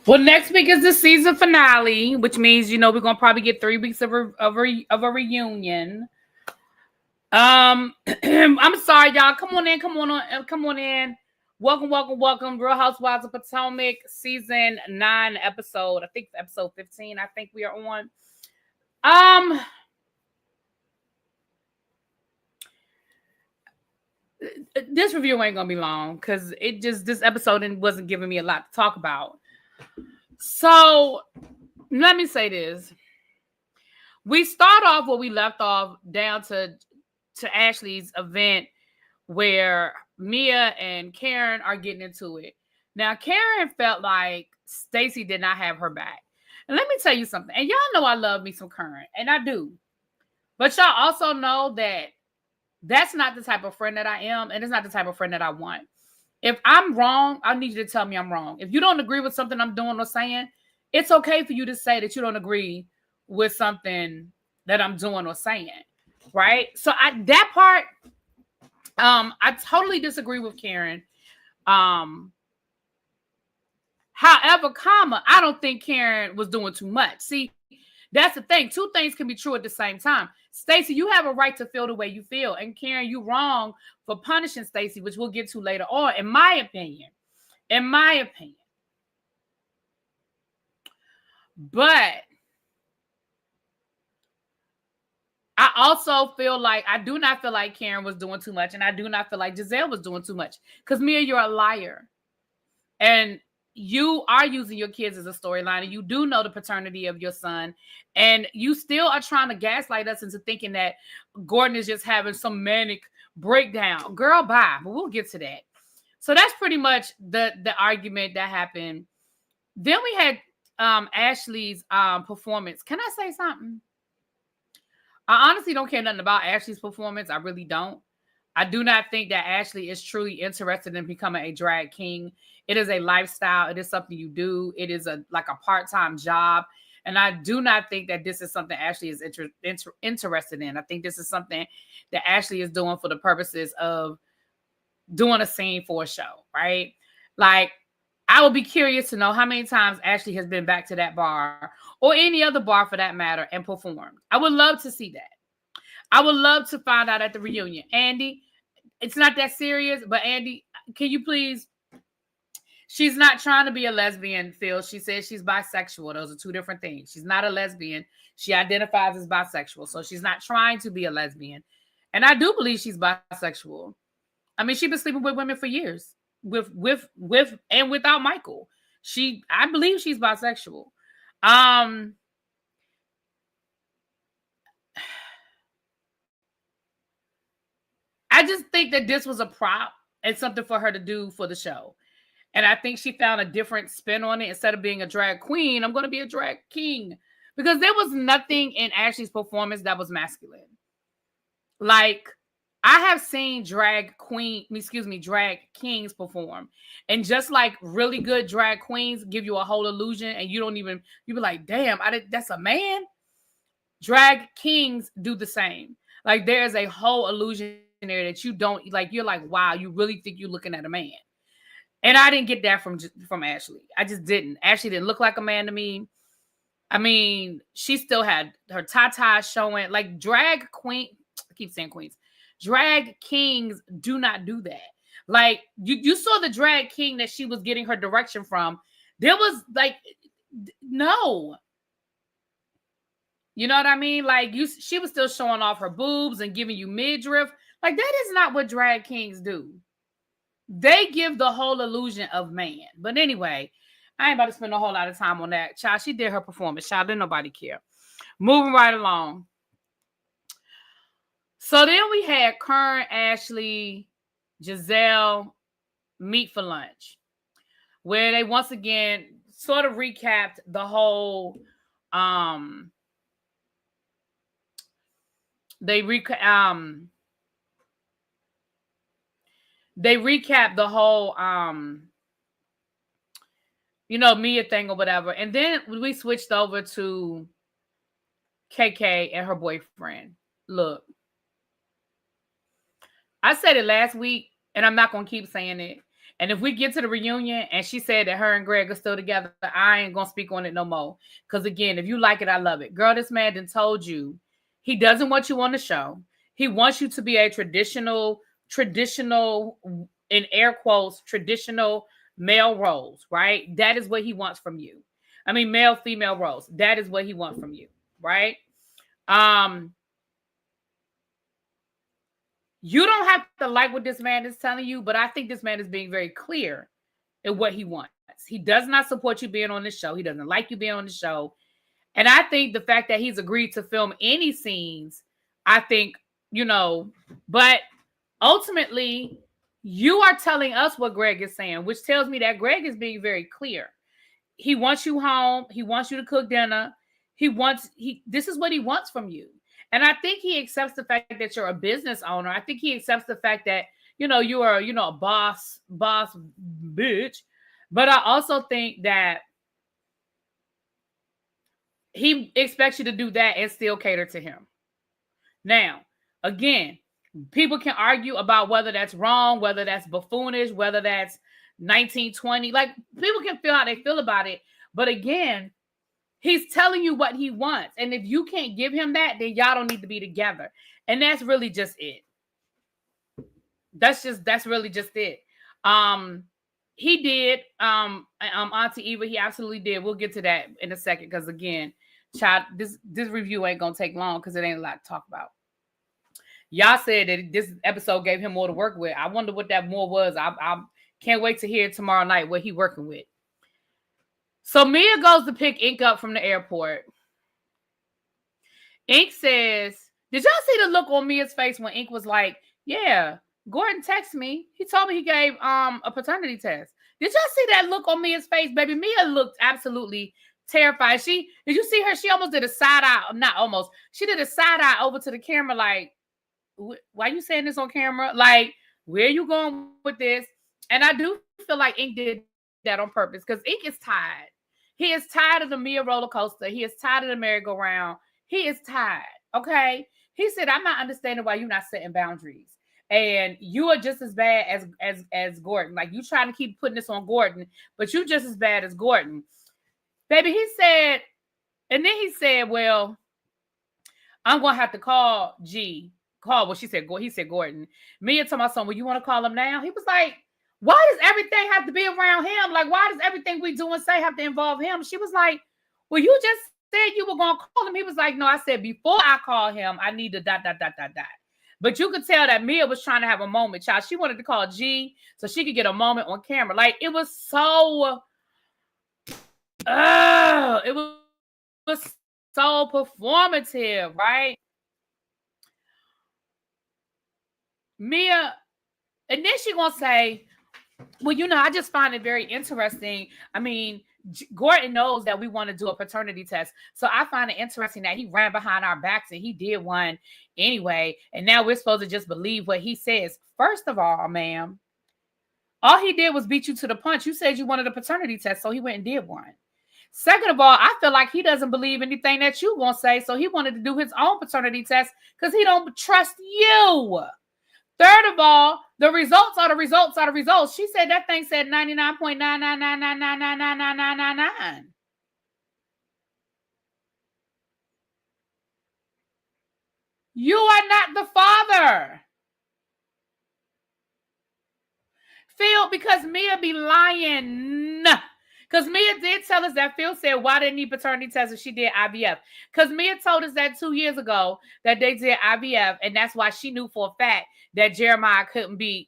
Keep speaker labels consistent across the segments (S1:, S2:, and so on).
S1: Well, next week is the season finale, which means we're gonna probably get 3 weeks of a reunion. I'm sorry, y'all. Come on in. Welcome. Real Housewives of Potomac, season 9 episode. I think episode 15. I think we are on. This review ain't gonna be long because this episode wasn't giving me a lot to talk about. So let me say this. We start off where we left off down to Ashley's event where Mia and Karen are getting into it. Now, Karen felt like Stacey did not have her back. And let me tell you something. And y'all know I love me some Karen, and I do. But y'all also know that that's not the type of friend that I am, and it's not the type of friend that I want. If I'm wrong, I need you to tell me I'm wrong. If you don't agree with something I'm doing or saying, it's okay for you to say that you don't agree with something that I'm doing or saying, right? So that part, I totally disagree with Karen. However, I don't think Karen was doing too much. See, that's the thing. Two things can be true at the same time. Stacey, you have a right to feel the way you feel. And Karen, you wrong for punishing Stacey, which we'll get to later on, in my opinion. But I also feel like, I do not feel like Karen was doing too much. And I do not feel like Giselle was doing too much. Because Mia, you're a liar. And you are using your kids as a storyline, and you do know the paternity of your son, and you still are trying to gaslight us into thinking that Gordon is just having some manic breakdown. Girl, bye. But we'll get to that. So that's pretty much the argument that happened. Then we had Ashley's performance. Can I say something? I honestly don't care nothing about Ashley's performance. I really don't. I do not think that Ashley is truly interested in becoming a drag king. It is a lifestyle. It is something you do. It is like a part-time job. And I do not think that this is something Ashley is interested in. I think this is something that Ashley is doing for the purposes of doing a scene for a show, right? Like, I would be curious to know how many times Ashley has been back to that bar or any other bar for that matter and performed. I would love to see that. I would love to find out at the reunion. Andy, it's not that serious, but Andy, can you please? She's not trying to be a lesbian, Phil. She says she's bisexual. Those are two different things. She's not a lesbian. She identifies as bisexual. So she's not trying to be a lesbian. And I do believe she's bisexual. I mean, she's been sleeping with women for years. With and without Michael. I believe she's bisexual. I just think that this was a prop and something for her to do for the show. And I think she found a different spin on it. Instead of being a drag queen, I'm going to be a drag king. Because there was nothing in Ashley's performance that was masculine. Like, I have seen drag kings perform. And just like really good drag queens give you a whole illusion and you be like, damn, that's a man. Drag kings do the same. Like, there's a whole illusion there that you don't like. You're like, wow, you really think you're looking at a man. And I didn't get that from Ashley. I just didn't. Ashley didn't look like a man to me. I mean, she still had her tatas showing. Like, drag queen, I keep saying queens. Drag kings do not do that. Like, you saw the drag king that she was getting her direction from. There was like, no. You know what I mean? Like, she was still showing off her boobs and giving you midriff. Like, that is not what drag kings do. They give the whole illusion of man. But anyway, I ain't about to spend a whole lot of time on that. Child, she did her performance. Child, didn't nobody care. Moving right along. So then we had Karen, Ashley, Giselle meet for lunch, where they once again sort of recapped the whole they recapped the whole Mia thing or whatever. And then we switched over to KK and her boyfriend. Look, I said it last week And I'm not going to keep saying it. And if we get to the reunion and she said that her and Greg are still together, I ain't going to speak on it no more. Because again, if you like it, I love it. Girl, this man done told you he doesn't want you on the show. He wants you to be a traditional, in air quotes, traditional male roles, right? That is what he wants from you. I mean, male, female roles. That is what he wants from you, right? You don't have to like what this man is telling you, but I think this man is being very clear in what he wants. He does not support you being on the show. He doesn't like you being on the show. And I think the fact that he's agreed to film any scenes, I think, but ultimately, you are telling us what Greg is saying, which tells me that Greg is being very clear. He wants you home. He wants you to cook dinner. This is what he wants from you. And I think he accepts the fact that you're a business owner. I think he accepts the fact that, you are, a boss bitch. But I also think that he expects you to do that and still cater to him. Now, again, people can argue about whether that's wrong, whether that's buffoonish, whether that's 1920. Like, people can feel how they feel about it. But again, he's telling you what he wants. And if you can't give him that, then y'all don't need to be together. And that's really just it. That's really just it. He did, Auntie Eva, he absolutely did. We'll get to that in a second. Because again, child, this review ain't going to take long because it ain't a lot to talk about. Y'all said that this episode gave him more to work with. I wonder what that more was. I can't wait to hear tomorrow night what he working with. So Mia goes to pick Ink up from the airport. Ink says, did y'all see the look on Mia's face when Ink was like, yeah, Gordon texted me. He told me he gave a paternity test. Did y'all see that look on Mia's face, baby? Mia looked absolutely terrified. Did you see her? She almost did a side eye. Not almost. She did a side eye over to the camera like, why are you saying this on camera? Like, where are you going with this? And I do feel like Ink did that on purpose because Ink is tired. He is tired of the Mia roller coaster. He is tired of the merry-go-round. He is tired, okay? He said, I'm not understanding why you're not setting boundaries. And you are just as bad as Gordon. Like, you trying to keep putting this on Gordon, but you just as bad as Gordon. Baby, he said, and then he said, well, I'm going to have to call G. He said Gordon. Mia told my son, well, you want to call him now? He was like, why does everything have to be around him? Like, why does everything we do and say have to involve him? She was like, well, you just said you were going to call him. He was like, no, I said before I call him, I need to ... But you could tell that Mia was trying to have a moment, child. She wanted to call G so she could get a moment on camera. Like, it was so... it was so performative, right? Mia, and then she gonna say, well, I just find it very interesting. I mean, Gordon knows that we want to do a paternity test. So I find it interesting that he ran behind our backs and he did one anyway. And now we're supposed to just believe what he says. First of all, ma'am, all he did was beat you to the punch. You said you wanted a paternity test, so he went and did one. Second of all, I feel like he doesn't believe anything that you gonna say, so he wanted to do his own paternity test because he don't trust you. Third of all, the results are the results are the results. She said that thing said 99.999999999. You are not the father. Phil, because Mia be lying. Because Mia did tell us that Phil said, why didn't he paternity test if she did IVF? Because Mia told us that 2 years ago that they did IVF, and that's why she knew for a fact that Jeremiah couldn't be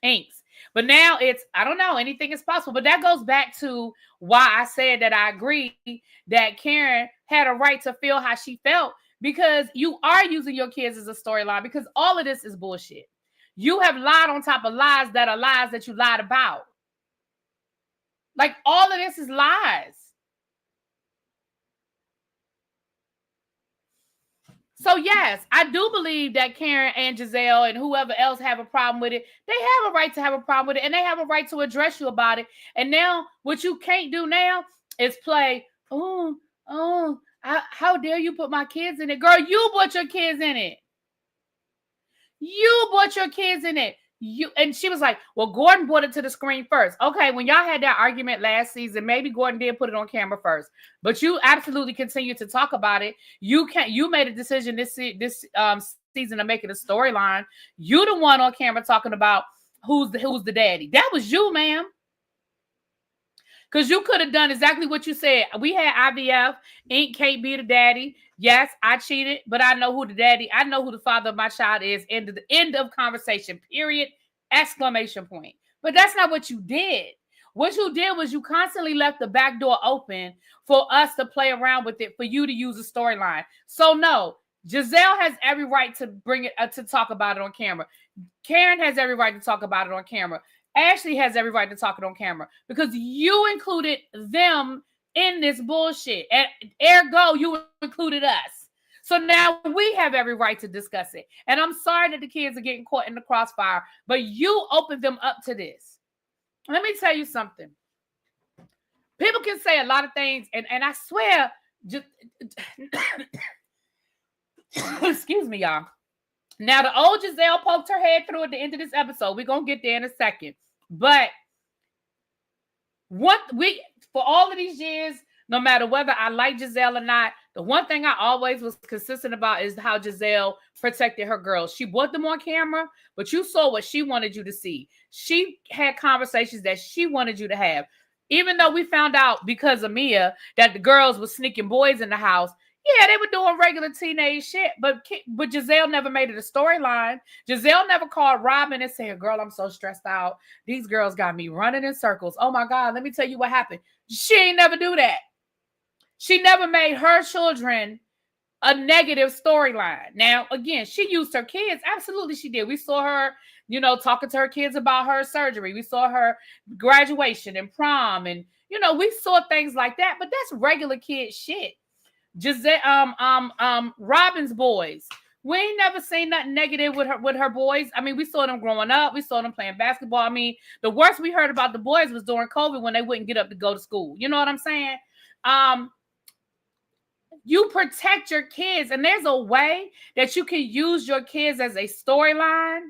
S1: Ink's. But now I don't know, anything is possible. But that goes back to why I said that I agree that Karen had a right to feel how she felt, because you are using your kids as a storyline, because all of this is bullshit. You have lied on top of lies that are lies that you lied about. Like, all of this is lies. So, yes, I do believe that Karen and Giselle and whoever else have a problem with it. They have a right to have a problem with it, and they have a right to address you about it. And now, what you can't do now is play, how dare you put my kids in it? Girl, you put your kids in it. You brought your kids in it. And she was like, well, Gordon brought it to the screen first. Okay, when y'all had that argument last season, maybe Gordon did put it on camera first, but you absolutely continue to talk about it. You made a decision this season to make it a storyline. You the one on camera talking about who's the daddy. That was you, ma'am. Because you could have done exactly what you said. We had IVF. Ain't can't be the daddy. Yes, I cheated, but I know who the daddy. I know who the father of my child is. End of conversation. Period. Exclamation point. But that's not what you did. What you did was you constantly left the back door open for us to play around with it, for you to use a storyline. So no, Giselle has every right to bring it to talk about it on camera. Karen has every right to talk about it on camera. Ashley has every right to talk it on camera because you included them in this bullshit. And ergo, you included us. So now we have every right to discuss it. And I'm sorry that the kids are getting caught in the crossfire, but you opened them up to this. Let me tell you something. People can say a lot of things, and I swear, just excuse me, y'all. Now, the old Giselle poked her head through at the end of this episode. We're going to get there in a second. But for all of these years, no matter whether I like Giselle or not, the one thing I always was consistent about is how Giselle protected her girls. She brought them on camera, but you saw what she wanted you to see. She had conversations that she wanted you to have. Even though we found out because of Mia that the girls were sneaking boys in the house, yeah, they were doing regular teenage shit, but Giselle never made it a storyline. Giselle never called Robin and said, girl, I'm so stressed out. These girls got me running in circles. Oh my God, let me tell you what happened. She ain't never do that. She never made her children a negative storyline. Now, again, she used her kids. Absolutely, she did. We saw her, talking to her kids about her surgery. We saw her graduation and prom. And, we saw things like that, but that's regular kid shit. Robin's boys. We ain't never seen nothing negative with her boys. I mean, we saw them growing up. We saw them playing basketball. I mean, the worst we heard about the boys was during COVID when they wouldn't get up to go to school. You know what I'm saying? You protect your kids, and there's a way that you can use your kids as a storyline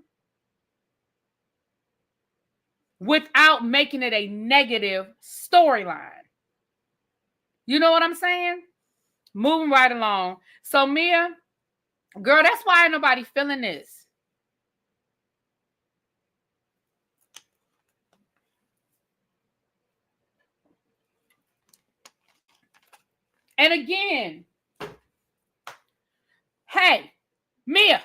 S1: without making it a negative storyline. You know what I'm saying? Moving right along. So, Mia, girl, that's why ain't nobody feeling this. And again, hey, Mia,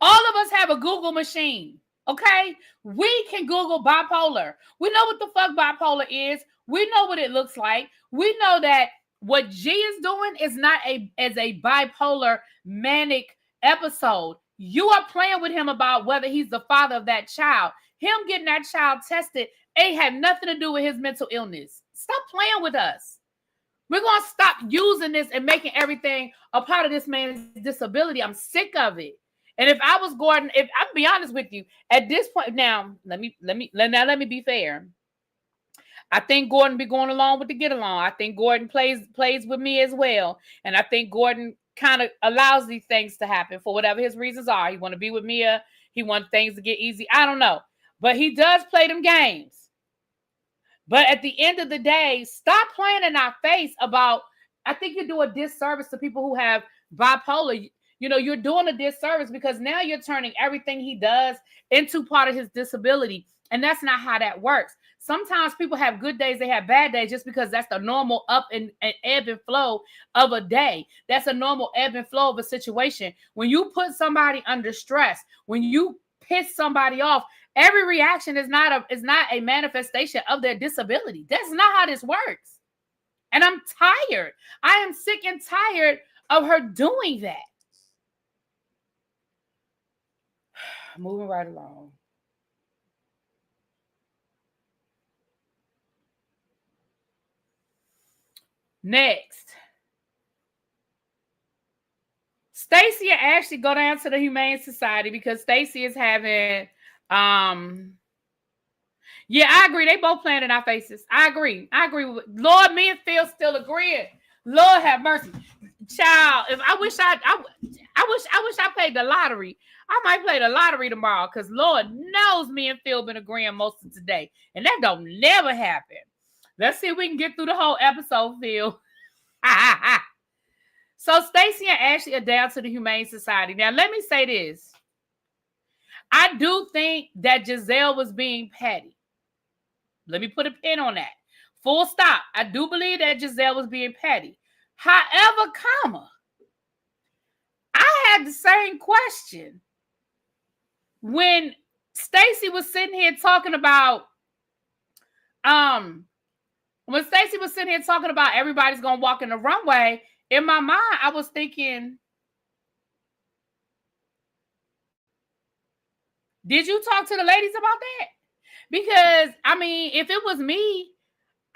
S1: all of us have a Google machine, okay? We can Google bipolar. We know what the fuck bipolar is. We know what it looks like. We know that what G is doing is not as a bipolar manic episode. You are playing with him about whether he's the father of that child. Him getting that child tested ain't had nothing to do with his mental illness. Stop playing with us. We're going to stop using this and making everything a part of this man's disability. I'm sick of it. And if I was Gordon, I'll be honest with you, at this point, now let me be fair. I think Gordon be going along with the get along. I think Gordon plays with me as well. And I think Gordon kind of allows these things to happen for whatever his reasons are. He want to be with Mia. He wants things to get easy. I don't know. But he does play them games. But at the end of the day, stop playing in our face about, I think you do a disservice to people who have bipolar. You're doing a disservice because now you're turning everything he does into part of his disability. And that's not how that works. Sometimes people have good days, they have bad days just because that's the normal up and ebb and flow of a day. That's a normal ebb and flow of a situation. When you put somebody under stress, when you piss somebody off, every reaction is not a manifestation of their disability. That's not how this works. And I'm tired. I am sick and tired of her doing that. Moving right along. Next, Stacey and Ashley go down to the Humane Society because Stacey is having, yeah, I agree. They both playing in our faces. I agree. With Lord, me and Phil still agreeing. Lord have mercy, child. If I wish I played the lottery. I might play the lottery tomorrow because Lord knows me and Phil been agreeing most of today. And that don't never happen. Let's see if we can get through the whole episode, Phil. So Stacey and Ashley are down to the Humane Society. Now, let me say this. I do think that Giselle was being petty. Let me put a pin on that. Full stop. I do believe that Giselle was being petty. However, I had the same question when Stacey was sitting here talking about everybody's gonna walk in the runway. In my mind, I was thinking, did you talk to the ladies about that? Because, I mean, if it was me,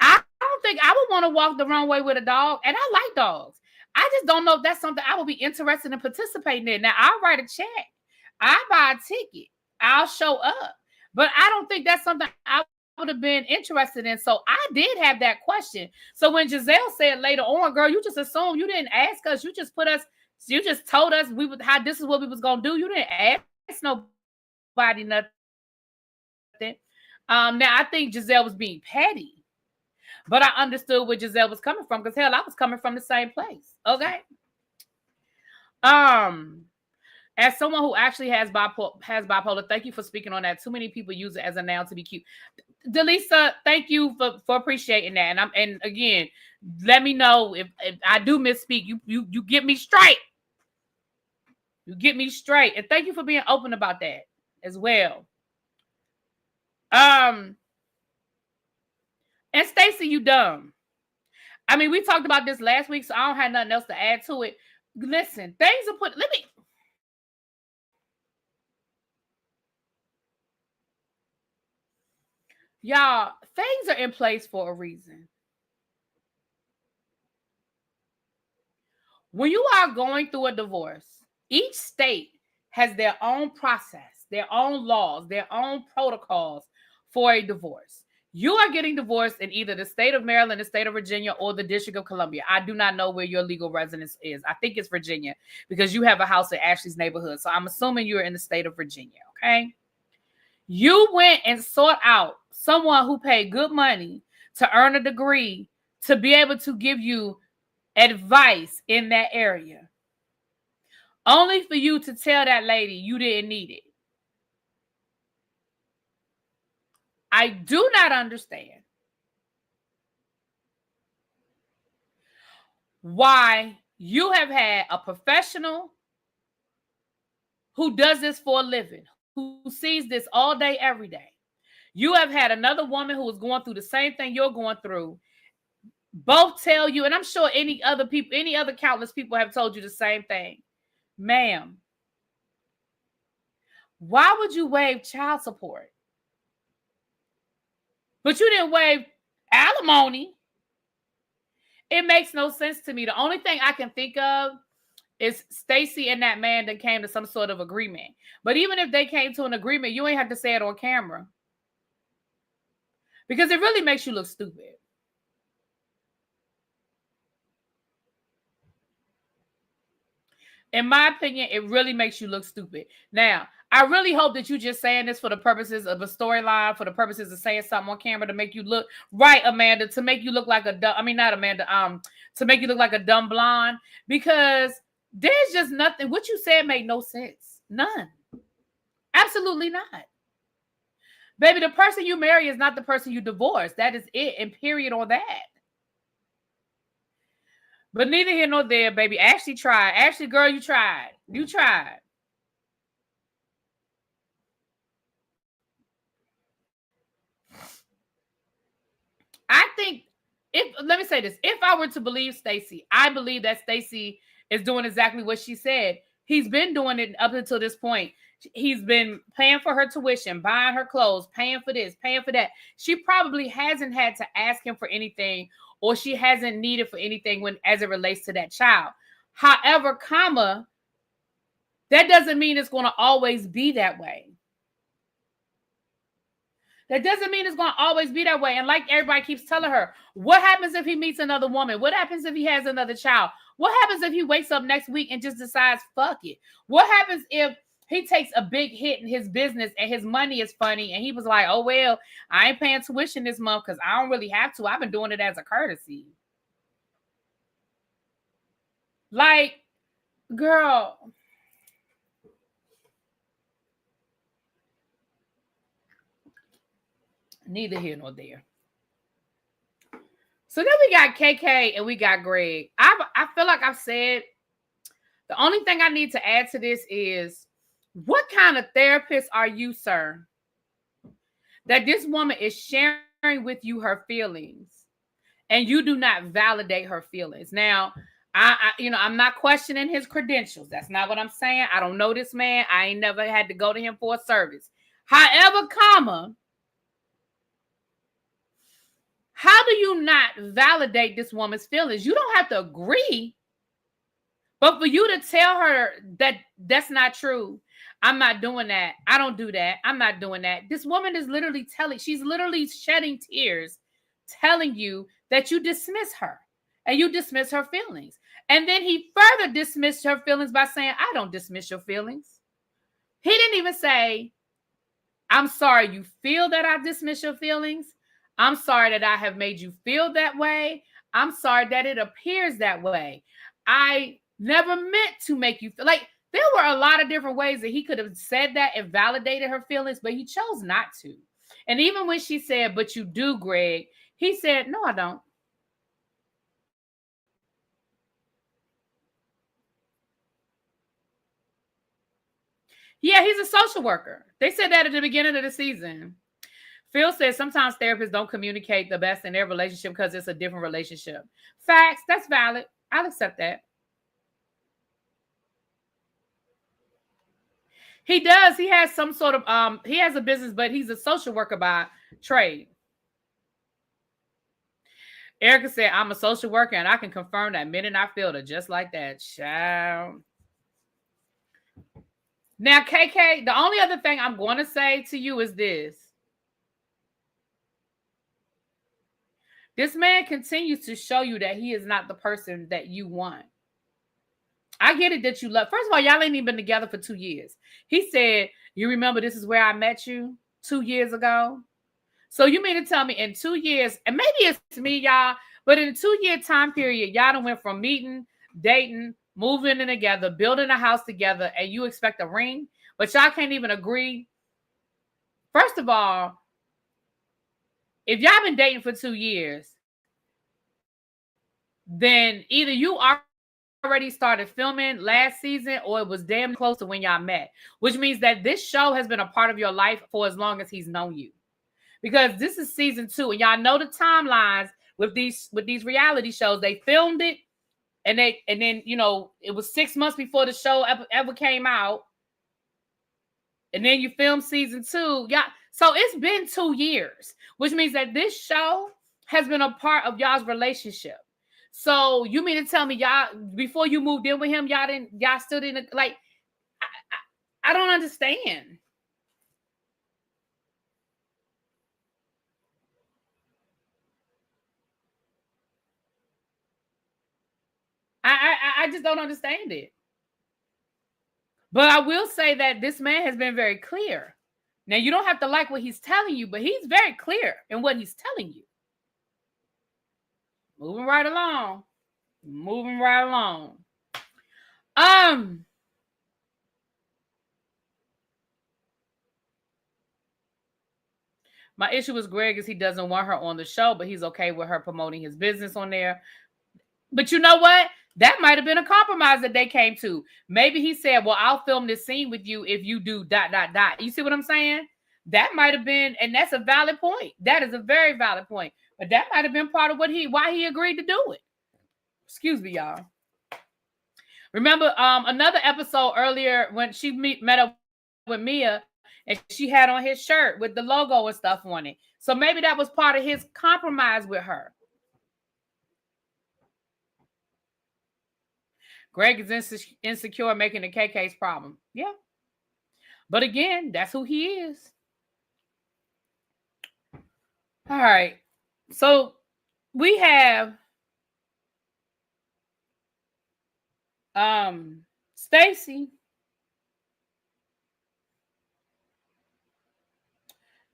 S1: I don't think I would want to walk the runway with a dog. And I like dogs. I just don't know if that's something I would be interested in participating in. Now, I'll write a check. I buy a ticket. I'll show up. But I don't think that's something I would have been interested in. So I did have that question. So when Giselle said later on, girl, you just assumed, you didn't ask us. You just told us how this is what we was going to do. You didn't ask nobody nothing. Now, I think Giselle was being petty. But I understood where Giselle was coming from because, hell, I was coming from the same place. Okay? As someone who actually has bipolar, thank you for speaking on that. Too many people use it as a noun to be cute. Delisa, thank you for appreciating that. And again, let me know if I do misspeak. You get me straight. You get me straight. And thank you for being open about that as well. And Stacey, you dumb. I mean, we talked about this last week, so I don't have nothing else to add to it. Listen, things are put. Y'all, things are in place for a reason. When you are going through a divorce, each state has their own process, their own laws, their own protocols for a divorce. You are getting divorced in either the state of Maryland, the state of Virginia, or the District of Columbia. I do not know where your legal residence is. I think it's Virginia because you have a house in Ashley's neighborhood. So I'm assuming you're in the state of Virginia, okay? You went and sought out someone who paid good money to earn a degree to be able to give you advice in that area. Only for you to tell that lady you didn't need it. I do not understand why you have had a professional who does this for a living, who sees this all day, every day. You have had another woman who is going through the same thing you're going through. Both tell you, and I'm sure any other countless people have told you the same thing. Ma'am, why would you waive child support? But you didn't waive alimony. It makes no sense to me. The only thing I can think of is Stacey and that man that came to some sort of agreement. But even if they came to an agreement, you ain't have to say it on camera. Because it really makes you look stupid. In my opinion, it really makes you look stupid. Now, I really hope that you're just saying this for the purposes of a storyline, for the purposes of saying something on camera to make you look right, Amanda, to make you look like a dumb, to make you look like a dumb blonde, because there's just nothing. What you said made no sense. None. Absolutely not. Baby, the person you marry is not the person you divorce. That is it, and period on that. But neither here nor there, baby. Ashley tried. Ashley, girl, you tried. You tried. I think, let me say this. If I were to believe Stacey, I believe that Stacey is doing exactly what she said. He's been doing it up until this point. He's been paying for her tuition, buying her clothes, paying for this, paying for that. She probably hasn't had to ask him for anything, or she hasn't needed for anything as it relates to that child. However, that doesn't mean it's going to always be that way. That doesn't mean it's going to always be that way. And like everybody keeps telling her, what happens if he meets another woman? What happens if he has another child? What happens if he wakes up next week and just decides, fuck it? What happens if he takes a big hit in his business and his money is funny and he was like, oh, well, I ain't paying tuition this month because I don't really have to. I've been doing it as a courtesy. Like, girl. Neither here nor there. So then we got KK and we got Greg. I feel like I've said the only thing I need to add to this is, what kind of therapist are you, sir? That this woman is sharing with you her feelings and you do not validate her feelings. Now, I'm not questioning his credentials. That's not what I'm saying. I don't know this man. I ain't never had to go to him for a service. However, how do you not validate this woman's feelings? You don't have to agree, but for you to tell her that that's not true, I'm not doing that. I don't do that. I'm not doing that. This woman is literally she's literally shedding tears, telling you that you dismiss her and you dismiss her feelings. And then he further dismissed her feelings by saying, I don't dismiss your feelings. He didn't even say, I'm sorry you feel that I dismiss your feelings. I'm sorry that I have made you feel that way. I'm sorry that it appears that way. I never meant to make you feel like. There were a lot of different ways that he could have said that and validated her feelings, but he chose not to. And even when she said, but you do, Greg, he said, no, I don't. Yeah, he's a social worker. They said that at the beginning of the season. Phil says sometimes therapists don't communicate the best in their relationship because it's a different relationship. Facts, that's valid. I'll accept that. He does. He has some sort of, he has a business, but he's a social worker by trade. Erica said, I'm a social worker and I can confirm that men and I feel it just like that. Child. Now, KK, the only other thing I'm going to say to you is this. This man continues to show you that he is not the person that you want. I get it that you love. First of all, y'all ain't even been together for 2 years. He said, you remember this is where I met you 2 years ago? So you mean to tell me in 2 years, and maybe it's me, y'all, but in a 2-year time period, y'all done went from meeting, dating, moving in together, building a house together, and you expect a ring, but y'all can't even agree. First of all, if y'all been dating for 2 years, then either you already started filming last season or it was damn close to when y'all met, which means that this show has been a part of your life for as long as he's known you. Because this is season 2, and y'all know the timelines with these reality shows. They filmed it, and then it was 6 months before the show ever came out, and then you filmed season 2. Yeah, so it's been 2 years, which means that this show has been a part of y'all's relationship. So you mean to tell me y'all before you moved in with him, y'all still didn't like? I don't understand. I just don't understand it. But I will say that this man has been very clear. Now, you don't have to like what he's telling you, but he's very clear in what he's telling you. Moving right along. My issue with Greg is he doesn't want her on the show, but he's okay with her promoting his business on there. But you know what? That might have been a compromise that they came to. Maybe he said, well, I'll film this scene with you if you do ... You see what I'm saying? That might have been, and that's a valid point. That is a very valid point. But that might have been part of why he agreed to do it. Excuse me, y'all. Remember another episode earlier when she met up with Mia and she had on his shirt with the logo and stuff on it. So maybe that was part of his compromise with her. Greg is insecure, making the KK's problem. Yeah. But again, that's who he is. All right. So we have Stacy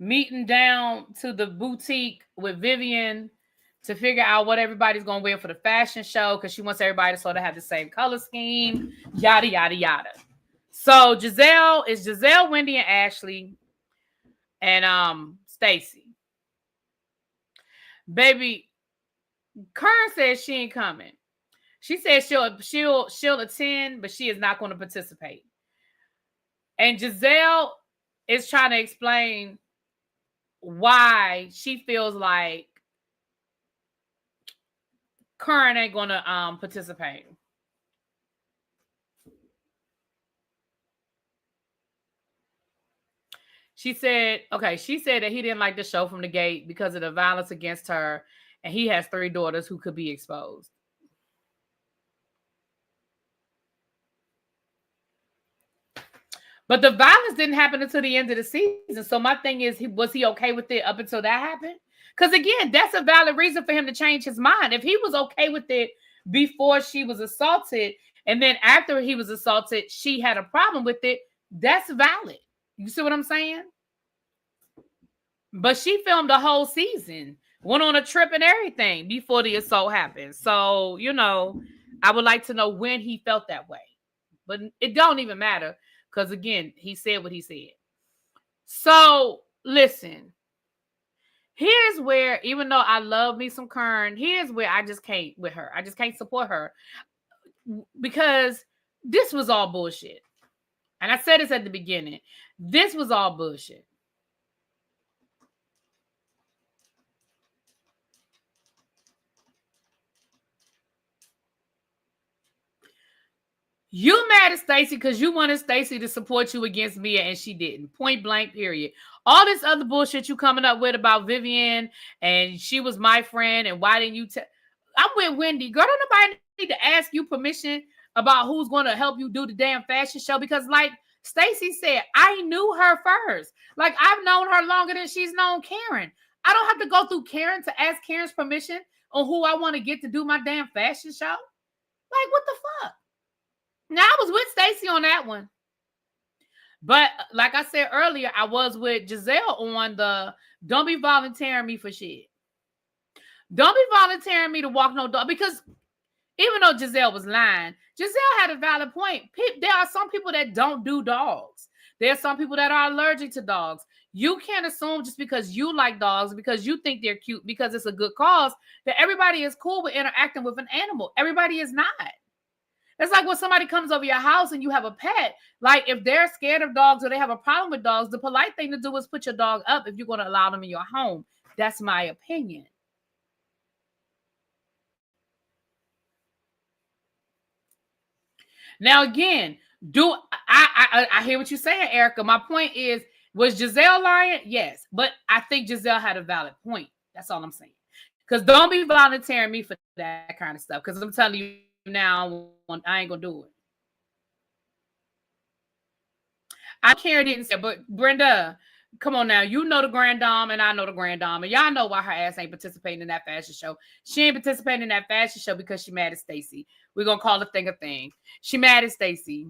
S1: meeting down to the boutique with Vivian to figure out what everybody's gonna wear for the fashion show because she wants everybody to sort of have the same color scheme, yada yada yada. So Giselle, Wendy, and Ashley, and Stacy. Baby, Kern says she ain't coming. She says she'll attend, but she is not going to participate. And Giselle is trying to explain why she feels like Kern ain't going to participate. She said that he didn't like the show from the gate because of the violence against her, and he has 3 daughters who could be exposed. But the violence didn't happen until the end of the season. So my thing is, was he okay with it up until that happened? Because again, that's a valid reason for him to change his mind. If he was okay with it before she was assaulted, and then after he was assaulted, she had a problem with it, that's valid. You see what I'm saying? But she filmed the whole season, went on a trip and everything before the assault happened. So, I would like to know when he felt that way. But it don't even matter because, again, he said what he said. So, listen. Here's where, even though I love me some Kern, here's where I just can't with her. I just can't support her because this was all bullshit. And I said this at the beginning. This was all bullshit. You mad at Stacy because you wanted Stacy to support you against Mia and she didn't. Point blank, period. All this other bullshit you coming up with about Vivian and she was my friend and why didn't you tell? I'm with Wendy. Girl, don't nobody need to ask you permission about who's going to help you do the damn fashion show because like Stacy said, I knew her first. Like I've known her longer than she's known Karen. I don't have to go through Karen to ask Karen's permission on who I want to get to do my damn fashion show. Like what the fuck? Now I was with Stacy on that one. But like I said earlier, I was with Giselle on the don't be volunteering me for shit. Don't be volunteering me to walk no dog because even though Giselle was lying, Giselle had a valid point. There are some people that don't do dogs. There are some people that are allergic to dogs. You can't assume just because you like dogs, because you think they're cute, because it's a good cause, that everybody is cool with interacting with an animal. Everybody is not. It's like when somebody comes over your house and you have a pet. Like if they're scared of dogs or they have a problem with dogs, the polite thing to do is put your dog up if you're going to allow them in your home. That's my opinion. Now, again, I hear what you're saying, Erica. My point is, was Giselle lying? Yes. But I think Giselle had a valid point. That's all I'm saying. Because don't be volunteering me for that kind of stuff. Because I'm telling you now, I ain't going to do it. I care didn't say, but Brenda, come on now. You know the grand dame and I know the grand dame. And y'all know why her ass ain't participating in that fashion show. She ain't participating in that fashion show because she mad at Stacy. We're going to call the thing a thing. She mad at Stacy.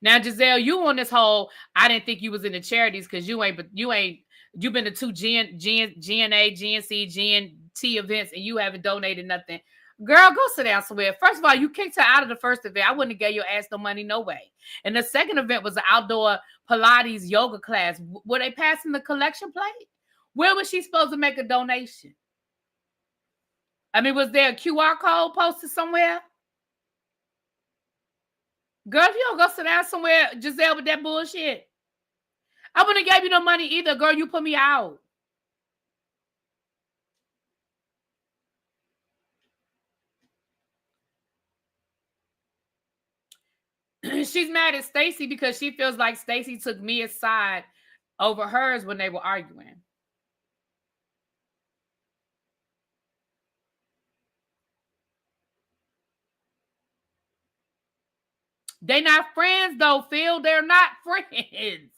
S1: Now, Giselle, you on this whole, I didn't think you was in the charities because you've been to 2 GNA, GNC, GNT events and you haven't donated nothing. Girl, go sit down somewhere. First of all, you kicked her out of the first event. I wouldn't have gave your ass no money, no way. And the second event was an outdoor Pilates yoga class. Were they passing the collection plate? Where was she supposed to make a donation? I mean, was there a QR code posted somewhere? Girl, if you don't go sit down somewhere, Giselle, with that bullshit, I wouldn't have gave you no money either. Girl, you put me out. She's mad at Stacy because she feels like Stacy took Mia's side over hers when they were arguing. They're not friends, though, Phil. They're not friends.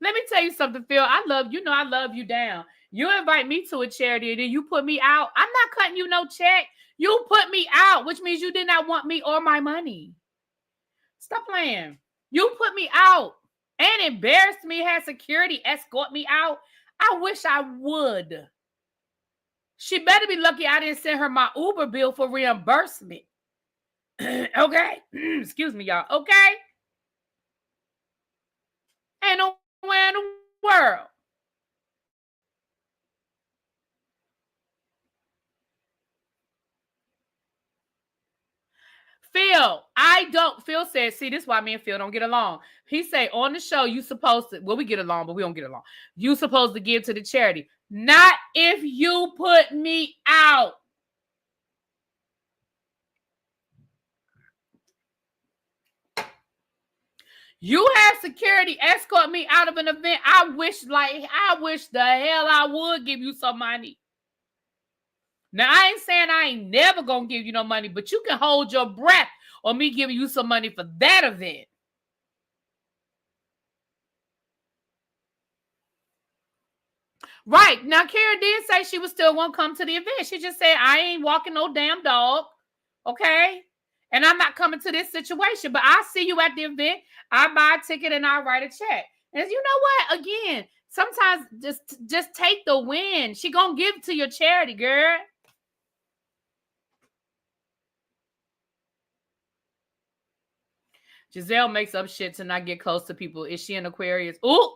S1: Let me tell you something, Phil. I love you down. You invite me to a charity and then you put me out. I'm not cutting you no check. You put me out, which means you did not want me or my money. Stop playing. You put me out and embarrassed me, had security escort me out. I wish I would. She better be lucky I didn't send her my Uber bill for reimbursement. Okay. Excuse me, y'all. Okay. Ain't nowhere in the world. Phil said, see, this is why me and Phil don't get along. He say on the show, you supposed to, well, we get along, but we don't get along. You supposed to give to the charity. Not if you put me out. You had security escort me out of an event. I wish the hell I would give you some money. Now, I ain't saying I ain't never gonna give you no money, but you can hold your breath on me giving you some money for that event. Right. Now, Karen did say she was still gonna come to the event. She just said, I ain't walking no damn dog. Okay. And I'm not coming to this situation, but I see you at the event. I buy a ticket and I write a check. And you know what? Again, sometimes just take the win. She gonna give it to your charity, girl. Giselle makes up shit to not get close to people. Is she an Aquarius? Ooh.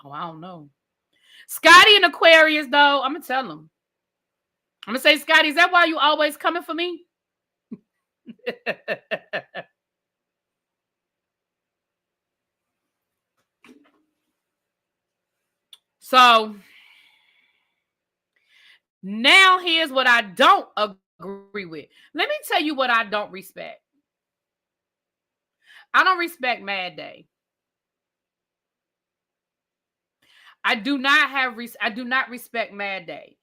S1: Oh, I don't know. Scotty an Aquarius, though. I'm gonna tell him. I'm gonna say, Scotty, is that why you always coming for me? So now here's what I don't agree with. Let me tell you what I don't respect. I don't respect Mad Day. I do not respect Mad Day.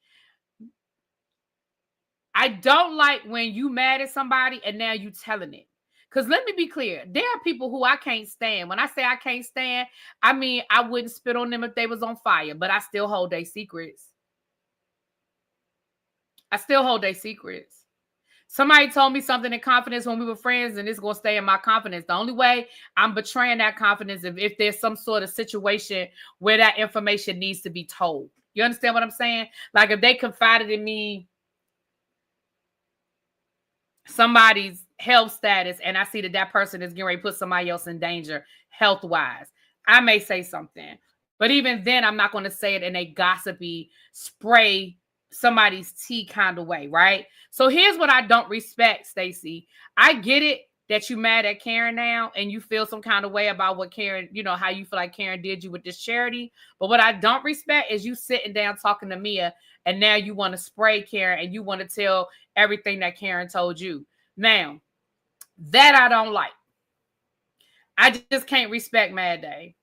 S1: I don't like when you mad at somebody and now you telling it. Because let me be clear, there are people who I can't stand. When I say I can't stand, I mean I wouldn't spit on them if they was on fire, but I still hold their secrets. I still hold their secrets. Somebody told me something in confidence when we were friends, and it's going to stay in my confidence. The only way I'm betraying that confidence is if there's some sort of situation where that information needs to be told. You understand what I'm saying? Like if they confided in me somebody's health status and I see that that person is getting ready to put somebody else in danger health-wise, I may say something. But even then, I'm not going to say it in a gossipy, spray somebody's tea kind of way, right? So here's what I don't respect, Stacey. I get it that you mad at Karen now and you feel some kind of way about what Karen, how you feel like Karen did you with this charity. But what I don't respect is you sitting down talking to Mia and now you want to spray Karen and you want to tell everything that Karen told you. Now, that I don't like. I just can't respect Mad Day.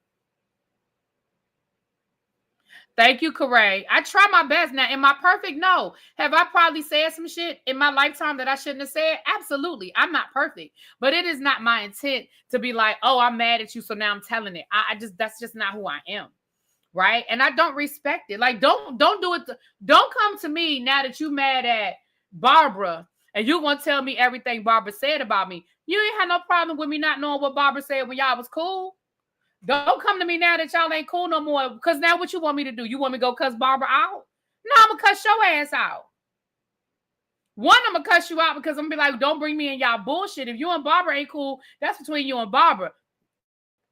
S1: Thank you, Corey. I try my best. Now, am I perfect? No. Have I probably said some shit in my lifetime that I shouldn't have said? Absolutely. I'm not perfect. But it is not my intent to be like, oh, I'm mad at you, so now I'm telling it. That's just not who I am. Right? And I don't respect it. Like, don't do it. Don't come to me now that you mad at Barbara and you're going to tell me everything Barbara said about me. You ain't had no problem with me not knowing what Barbara said when y'all was cool. Don't come to me now that y'all ain't cool no more. Because now what you want me to do? You want me to go cuss Barbara out? No, I'm going to cuss your ass out. One, I'm going to cuss you out because I'm going to be like, don't bring me in y'all bullshit. If you and Barbara ain't cool, that's between you and Barbara.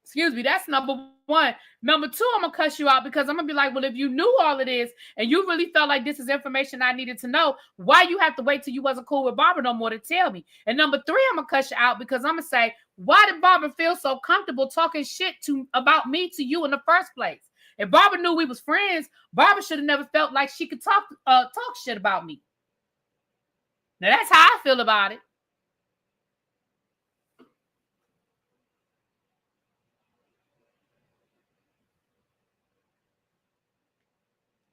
S1: Excuse me, that's number one. Number two, I'm going to cuss you out because I'm going to be like, well, if you knew all of this and you really felt like this is information I needed to know, why you have to wait till you wasn't cool with Barbara no more to tell me? And number three, I'm going to cuss you out because I'm going to say, why did Barbara feel so comfortable talking shit about me to you in the first place? If Barbara knew we was friends, Barbara should have never felt like she could talk shit about me. Now, that's how I feel about it.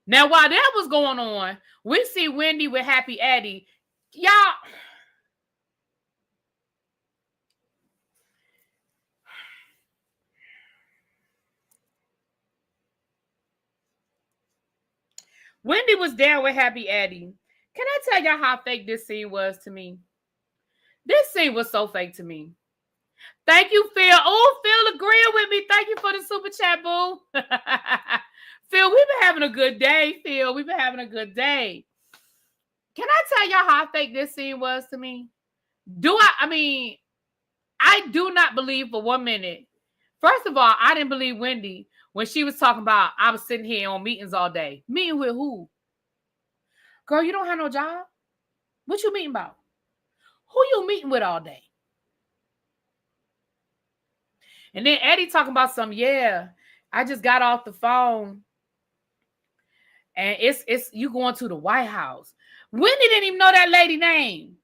S1: Now, while that was going on, we see Wendy with Happy Eddie. Y'all, Wendy was down with Happy Eddie. Can I tell y'all how fake this scene was to me? This scene was so fake to me. Thank you, Phil. Oh, Phil agreeing with me. Thank you for the super chat, boo. Phil, we've been having a good day, Phil. We've been having a good day. Can I tell y'all how fake this scene was to me? I do not believe for 1 minute. First of all, I didn't believe Wendy when she was talking about I was sitting here on meetings all day. Meeting with who? Girl, you don't have no job? What you meeting about? Who you meeting with all day? And then Eddie talking about I just got off the phone and it's you going to the White House. Wendy didn't even know that lady name.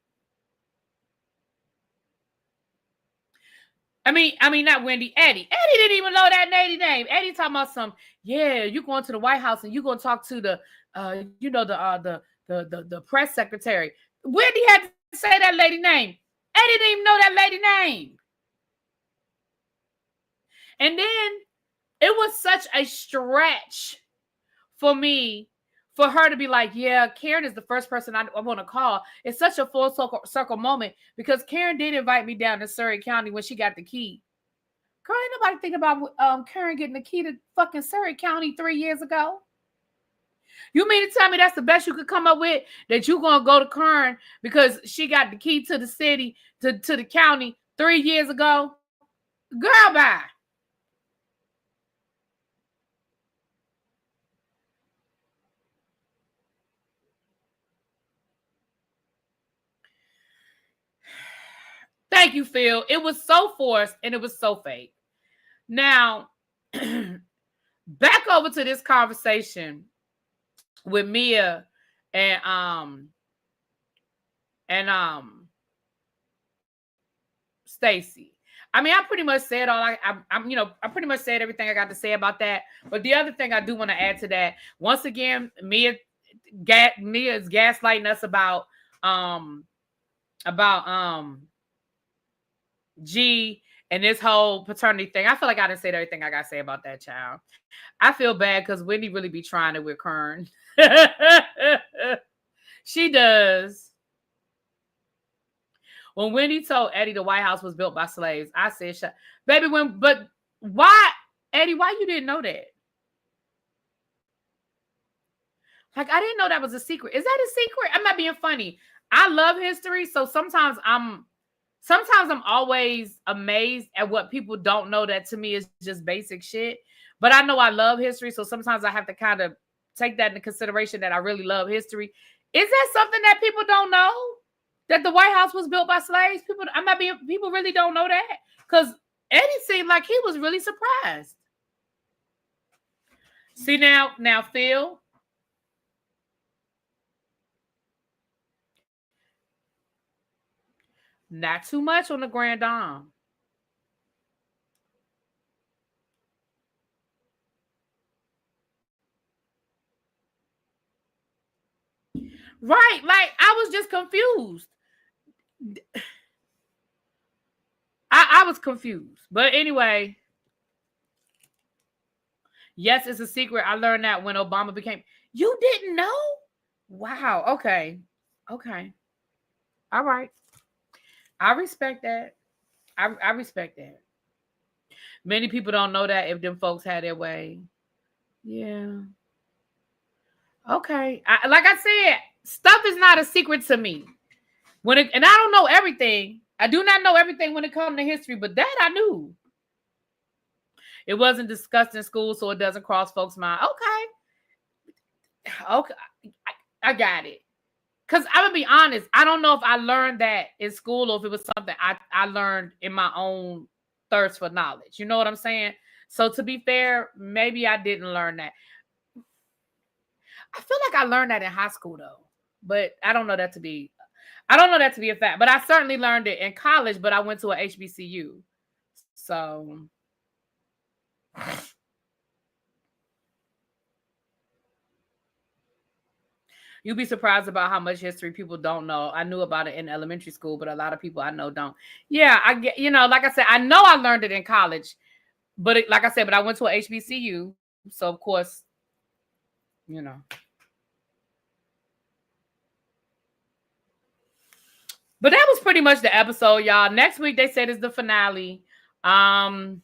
S1: I mean, not Wendy, Eddie. Eddie didn't even know that lady name. Eddie talking about you going to the White House and you going to talk to the press secretary. Wendy had to say that lady name. Eddie didn't even know that lady name. And then it was such a stretch for me for her to be like, yeah, Karen is the first person I want to call. It's such a full circle moment because Karen did invite me down to Surrey County when she got the key. Girl, ain't nobody think about Karen getting the key to fucking Surrey County 3 years ago. You mean to tell me that's the best you could come up with? That you gonna go to Karen because she got the key to the city, to the county 3 years ago? Girl, bye. Thank you, Phil. It was so forced and it was so fake. Now, back over to this conversation with Mia and Stacy. I mean, I pretty much said I pretty much said everything I got to say about that. But the other thing I do want to add to that, once again, Mia is gaslighting us about G and this whole paternity thing. I feel like I didn't say everything I got to say about that child. I feel bad because Wendy really be trying it with Kern. She does. When Wendy told Eddie the White House was built by slaves, I said, baby, but why, Eddie, why you didn't know that? Like, I didn't know that was a secret. Is that a secret? I'm not being funny. I love history, so sometimes I'm always amazed at what people don't know that to me is just basic shit. But I know I love history, so sometimes I have to kind of take that into consideration that I really love history. Is that something that people don't know? That the White House was built by slaves? People really don't know that? Because Eddie seemed like he was really surprised. See now, Phil. Not too much on the Grand Dame. Right, like I was just confused. I was confused. But anyway, yes, it's a secret. I learned that when Obama became. You didn't know? Wow. Okay. All right. I respect that. I respect that. Many people don't know that if them folks had their way. Yeah. Okay. Like I said, stuff is not a secret to me. And I don't know everything. I do not know everything when it comes to history, but that I knew. It wasn't discussed in school, so it doesn't cross folks' mind. Okay. I got it. Because I'm going to be honest, I don't know if I learned that in school or if it was something I learned in my own thirst for knowledge. You know what I'm saying? So to be fair, maybe I didn't learn that. I feel like I learned that in high school, though. But I don't know that to be a fact. But I certainly learned it in college, but I went to a HBCU. So you'd be surprised about how much history people don't know. I knew about it in elementary school, but a lot of people I know don't. Yeah, I get, like I said, I know I learned it in college, but like I said, but I went to a HBCU. So of course, But that was pretty much the episode, y'all. Next week they said is the finale. And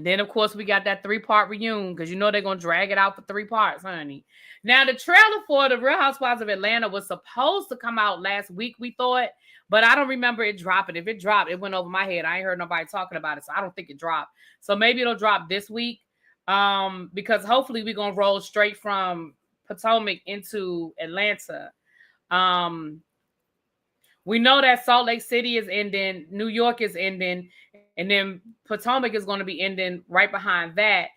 S1: then, of course, we got that 3-part reunion because you know they're going to drag it out for 3 parts, honey. Now, the trailer for The Real Housewives of Atlanta was supposed to come out last week, we thought, but I don't remember it dropping. If it dropped, it went over my head. I ain't heard nobody talking about it, so I don't think it dropped. So maybe it'll drop this week because hopefully we're going to roll straight from Potomac into Atlanta. We know that Salt Lake City is ending, New York is ending, and then Potomac is going to be ending right behind that.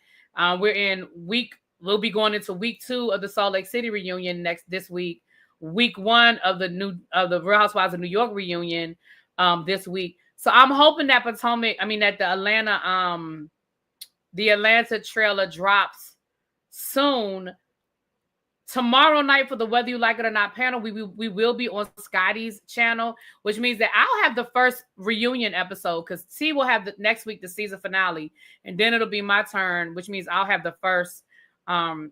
S1: We'll be going into week 2 of the Salt Lake City reunion this week. Week 1 of the Real Housewives of New York reunion this week. So I'm hoping that that the Atlanta trailer drops soon. Tomorrow night for the Whether You Like It or Not panel, we will be on Scotty's channel, which means that I'll have the first reunion episode because T will have next week the season finale, and then it'll be my turn, which means I'll have the first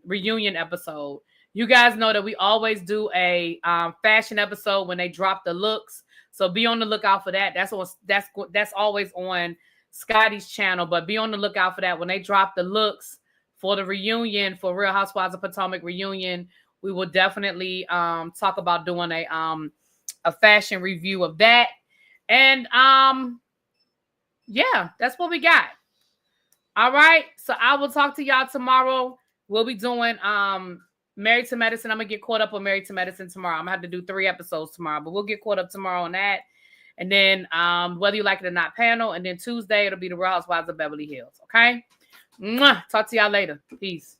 S1: reunion episode. You guys know that we always do a fashion episode when they drop the looks, so be on the lookout for that. That's always on Scotty's channel, but be on the lookout for that when they drop the looks. For the reunion, for Real Housewives of Potomac reunion, we will definitely talk about doing a fashion review of that. And yeah, that's what we got. All right. So I will talk to y'all tomorrow. We'll be doing Married to Medicine. I'm gonna get caught up on Married to Medicine tomorrow. I'm gonna have to do 3 episodes tomorrow, but we'll get caught up tomorrow on that. And then Whether You Like It or Not panel. And then Tuesday it'll be the Real Housewives of Beverly Hills. Okay. Talk to y'all later. Peace.